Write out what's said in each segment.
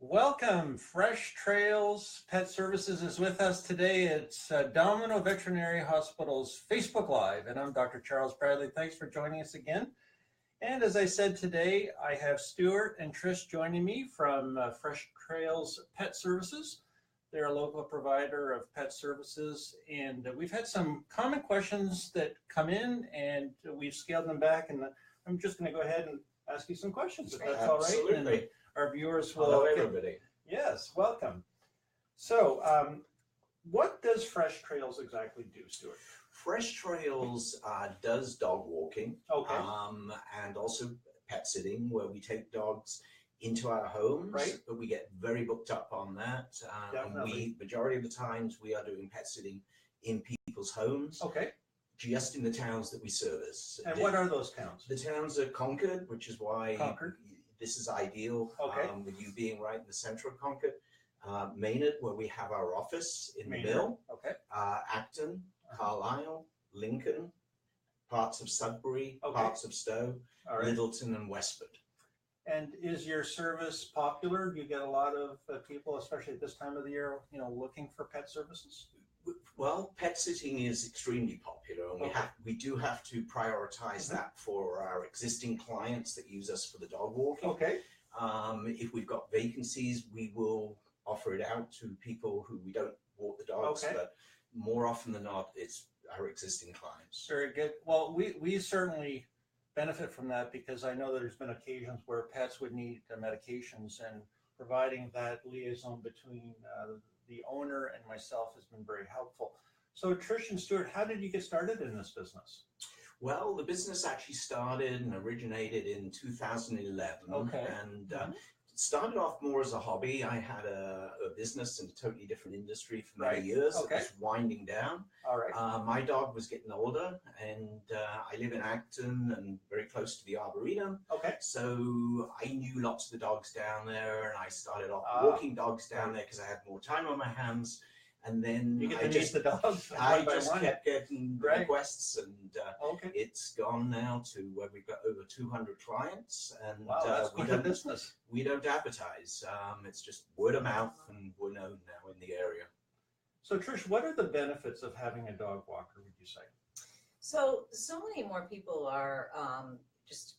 Welcome. Fresh Trails Pet Services is with us today. It's Domino Veterinary Hospital's Facebook Live, and I'm Dr. Charles Bradley. Thanks for joining us again. And as I said today, I have Stuart and Trish joining me from Fresh Trails Pet Services. They're a local provider of pet services, and we've had some common questions that come in, and we've scaled them back, and I'm just going to go ahead and ask you some questions, if that's all right. Absolutely. And our viewers will. Hello, everybody. Yes, welcome. So, what does Fresh Trails exactly do, Stuart? Fresh Trails does dog walking, Okay. and also pet sitting, where we take dogs into our homes. Right. But we get very booked up on that. And majority of the times, we are doing pet sitting in people's homes. Okay. Just in the towns that we service. And what are those towns? The towns are Concord, which is why Concord. This is ideal. Okay. With you being right in the center of Concord. Maynard, where we have our office in Maynard. the mill. Okay. Acton, Carlisle, Lincoln, parts of Sudbury, Okay. parts of Stowe, All right. Littleton, and Westford. And is your service popular? Do you get a lot of people, especially at this time of the year, looking for pet services? Well, pet sitting is extremely popular, and Okay. we do have to prioritize that for our existing clients that use us for the dog walking. Okay. If we've got vacancies, we will offer it out to people who we don't walk the dogs, Okay. but more often than not, it's our existing clients. Very good. Well, we certainly benefit from that because I know that there's been occasions where pets would need medications, and providing that liaison between the owner and myself has been very helpful. So Trish and Stuart, how did you get started in this business? Well, the business actually started and originated in 2011. Okay. And started off more as a hobby. I had a business in a totally different industry for many years. Okay. It was winding down. All right. My dog was getting older, and I live in Acton and very close to the Arboretum. Okay. So I knew lots of the dogs down there, and I started off walking dogs down there because I had more time on my hands. And then You get to meet the dogs I one by just one. kept getting requests, and Okay. it's gone now to where we've got over 200 clients, and Wow, that's quite a business. we don't advertise. It's just word of mouth, and we're known now in the area. So Trish, what are the benefits of having a dog walker, would you say? So many more people are just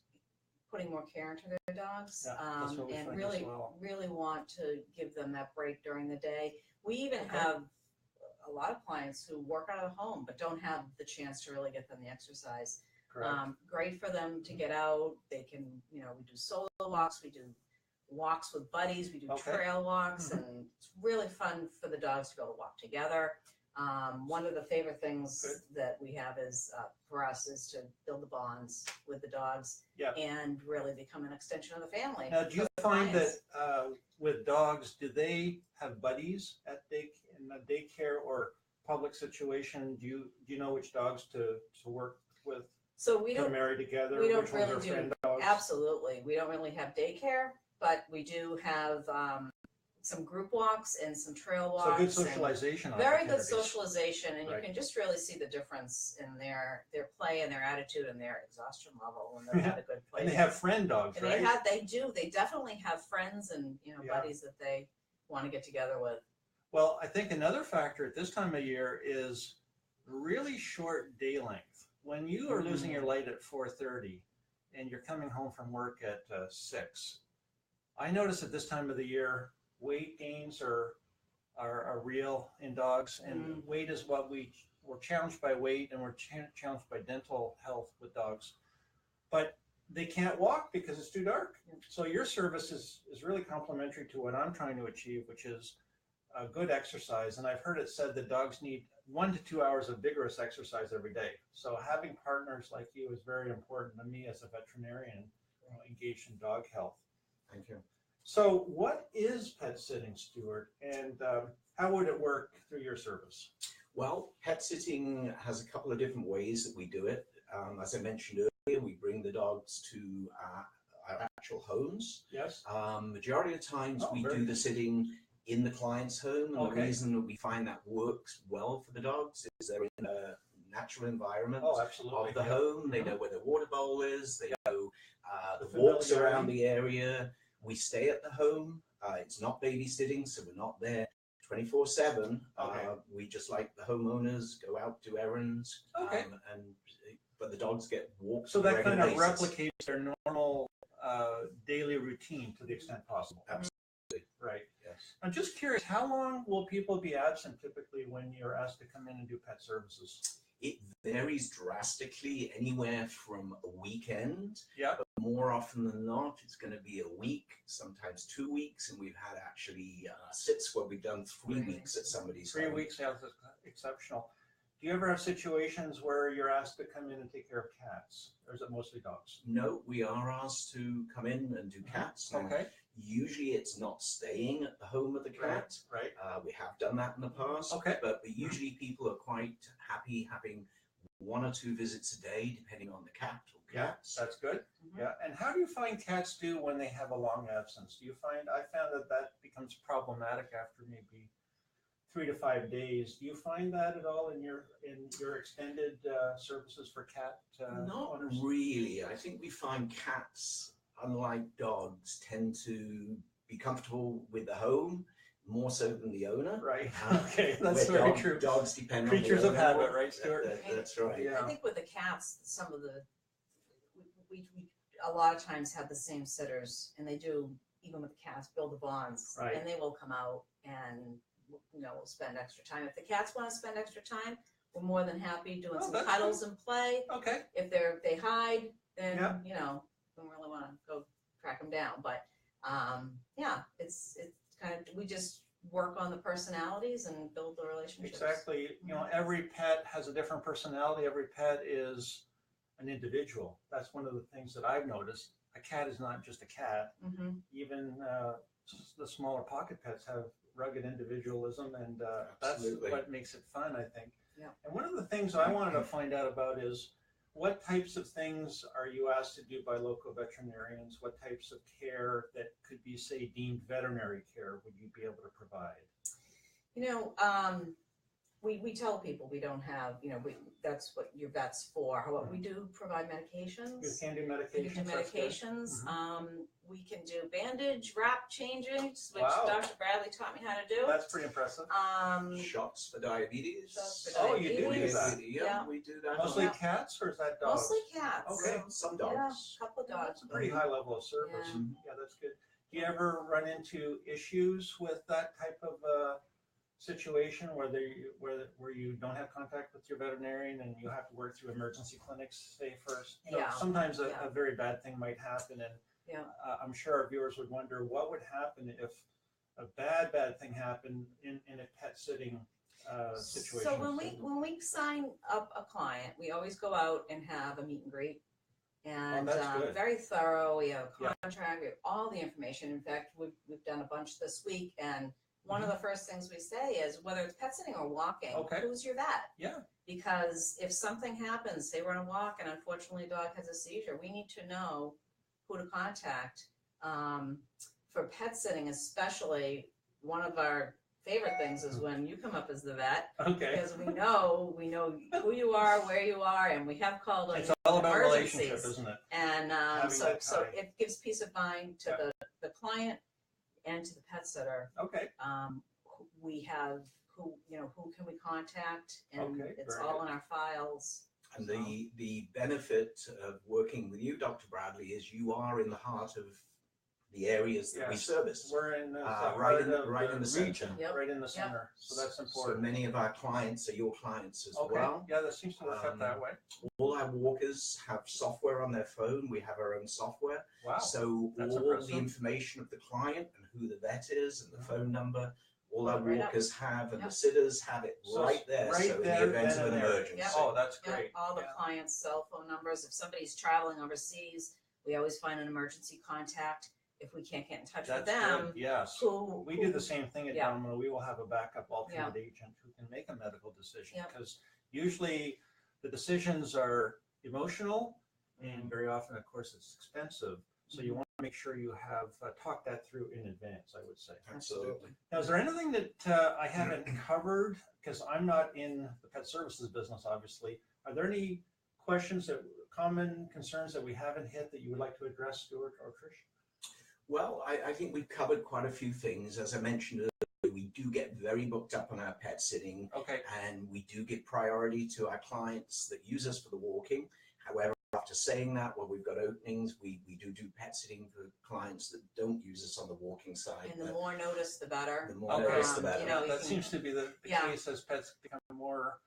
putting more care into their dogs, Yeah, that's what we and find really, as well. really want to give them that break during the day. We even have a lot of clients who work out of home but don't have the chance to really get them the exercise. Correct. Great for them to get out. They can, we do solo walks, we do walks with buddies, we do trail walks, and it's really fun for the dogs to be able to walk together. One of the favorite things that we have is for us is to build the bonds with the dogs and really become an extension of the family. Now, do you find that with dogs, do they have buddies at in a daycare or public situation? Do you know which dogs to work with? So we don't marry together. We don't which ones really are do. friend dogs? Absolutely, we don't really have daycare, but we do have some group walks and some trail walks. So good socialization. Very good opportunities. socialization, and Right. you can just really see the difference in their play and their attitude and their exhaustion level when they're at a good place. And they have friend dogs, and right? they definitely have friends and buddies that they want to get together with. Well, I think another factor at this time of year is really short day length. When you are losing your light at 4:30 and you're coming home from work at 6, I notice at this time of the year, weight gains are real in dogs, and weight is what we're challenged by weight, and we're challenged by dental health with dogs. But they can't walk because it's too dark. So your service is really complementary to what I'm trying to achieve, which is a good exercise. And I've heard it said that dogs need 1 to 2 hours of vigorous exercise every day. So having partners like you is very important to me as a veterinarian engaged in dog health. Thank you. So what is pet sitting, Stuart, and how would it work through your service? Well, pet sitting has a couple of different ways that we do it. As I mentioned earlier, we bring the dogs to our actual homes. Yes. Majority of times we do the sitting in the client's home, and the reason that we find that works well for the dogs is they're in a natural environment of the home. They know where the water bowl is. They know the walks around the area. We stay at the home. It's not babysitting, so we're not there 24/7. Okay. We just like the homeowners go out, do errands, Okay. but the dogs get walked. So that kind of basis. replicates their normal daily routine to the extent possible. Absolutely. Right. Yes. I'm just curious, how long will people be absent typically when you're asked to come in and do pet services? It varies drastically, anywhere from a weekend. Yeah. But more often than not, it's going to be a week, sometimes 2 weeks, and we've had actually sits where we've done 3 weeks at somebody's 3 home. weeks, yeah, that's exceptional. Do you ever have situations where you're asked to come in and take care of cats, or is it mostly dogs? No, we are asked to come in and do cats. Okay. Usually it's not staying at the home of the cat. Right. We have done that in the past. Okay. But usually people are quite happy having 1 or 2 visits a day, depending on the cat or cats. Yeah, that's good. Mm-hmm. Yeah. And how do you find cats do when they have a long absence? Do you find, I found that becomes problematic after maybe 3 to 5 days. Do you find that at all in your extended services for cat Not owners? really. I think we find cats, unlike dogs, tend to be comfortable with the home more so than the owner. Right. Okay, that's very true. Dogs depend Creatures on of the owner. habit, right, Stuart? That's right. Yeah. I think with the cats, some of the, we a lot of times have the same sitters, and they do, even with the cats, build the bonds. Right. And they will come out and, we'll spend extra time. If the cats want to spend extra time, we're more than happy doing some that's cuddles and play. Okay. If they hide, then, Yeah. don't really want to go track them down. But, yeah, it's kind of, we just work on the personalities and build the relationships. Exactly. Every pet has a different personality. Every pet is an individual. That's one of the things that I've noticed. A cat is not just a cat. Mm-hmm. Even the smaller pocket pets have rugged individualism, and that's Absolutely. what makes it fun, I think. Yeah. And one of the things I wanted to find out about is, what types of things are you asked to do by local veterinarians? What types of care that could be, say, deemed veterinary care would you be able to provide? We tell people we don't have, that's what your vet's for. However, we do provide medications. You can do We medications. can do that's good. medications. We can do bandage, wrap changes, which Wow. Dr. Bradley taught me how to do. That's pretty impressive. Shots for diabetes. Shots for Oh, you do diabetes. that. Yeah. We do that. Mostly Yeah. cats, or is that dogs? Mostly cats. Okay. Some Yeah, dogs. a couple of dogs. That's a pretty high level of service. Yeah. Yeah, that's good. Do you ever run into issues with that type of situation where you don't have contact with your veterinarian and you have to work through emergency clinics, say, first? Yeah. Sometimes Yeah. a very bad thing might happen, and Yeah. I'm sure our viewers would wonder what would happen if a bad thing happened in a pet sitting situation. So when we sign up a client, we always go out and have a meet and greet. And that's good. very thorough. We have Yeah. a contract. We have all the information. In fact, we've done a bunch this week, and one of the first things we say is, whether it's pet sitting or walking, Okay. who's your vet? Yeah. Because if something happens, say we're on a walk and unfortunately a dog has a seizure, we need to know who to contact. For pet sitting especially, one of our favorite things is when you come up as the vet, Okay. because we know who you are, where you are, and we have called on It's all about emergencies. relationship, isn't it? And Having that so tie. it gives peace of mind to Yeah. the client and to the pet sitter. Okay. We have who can we contact, and Okay, it's very all good. in our files. And the benefit of working with you, Dr. Bradley, is you are in the heart of the areas that we Yes. service. We're in the right heart in the- of right in the center. region, Yep. right in the center. So that's So important. many of our clients are your clients as Okay. well. Yeah, that seems to work out that way. All our walkers have software on their phone. We have our own software. Wow. So That's all impressive. the information of the client and who the vet is and the phone number, all our Right up. walkers have, and Yep. the sitters have it So right there. right So in there, the event then of an and there. emergency. Yep. Oh, that's Yeah, great. all the Yeah. clients' cell phone numbers. If somebody's traveling overseas, we always find an emergency contact. If we can't get in touch with That's them, good. Yes. We do the same thing at Yeah. Domino. We will have a backup alternate agent who can make a medical decision, Yep. because usually the decisions are emotional, and very often, of course, it's expensive. So you want to make sure you have talked that through in advance, I would say. Absolutely. Now, is there anything that I haven't covered? Because I'm not in the pet services business, obviously. Are there any common concerns that we haven't hit that you would like to address, Stuart or Trish? Well, I think we've covered quite a few things. As I mentioned earlier, we do get very booked up on our pet sitting. Okay. And we do give priority to our clients that use us for the walking. However, after saying that, when we've got openings, we do pet sitting for clients that don't use us on the walking side. And the more notice, the better. The more notice, the better. You know, that seems to be the case as pets become more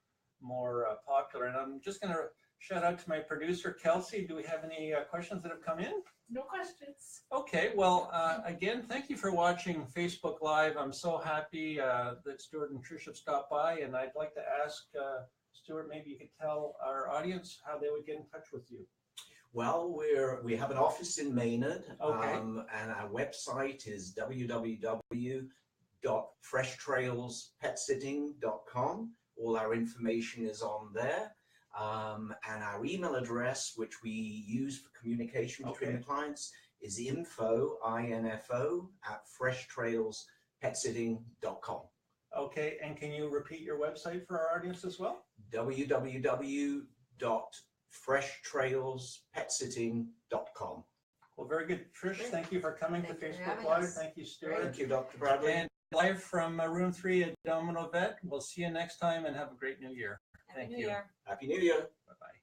popular. And I'm just going to shout out to my producer, Kelsey. Do we have any questions that have come in? No questions. Okay, well, again, thank you for watching Facebook Live. I'm so happy that Stuart and Trish have stopped by, and I'd like to ask Stuart, maybe you could tell our audience how they would get in touch with you. Well, we have an office in Maynard, okay. And our website is www.freshtrailspetsitting.com. All our information is on there. And our email address, which we use for communication between the clients, is info@freshtrailspetsitting.com. Okay, and can you repeat your website for our audience as well? www.freshtrailspetsitting.com. Well, very good. Trish, thank you for coming to Facebook Live. Thank you, Stuart. Thank you, Dr. Bradley. And live from room 3 at Domino Vet. We'll see you next time and have a great new year. Happy New Year. Happy New Year. Bye-bye.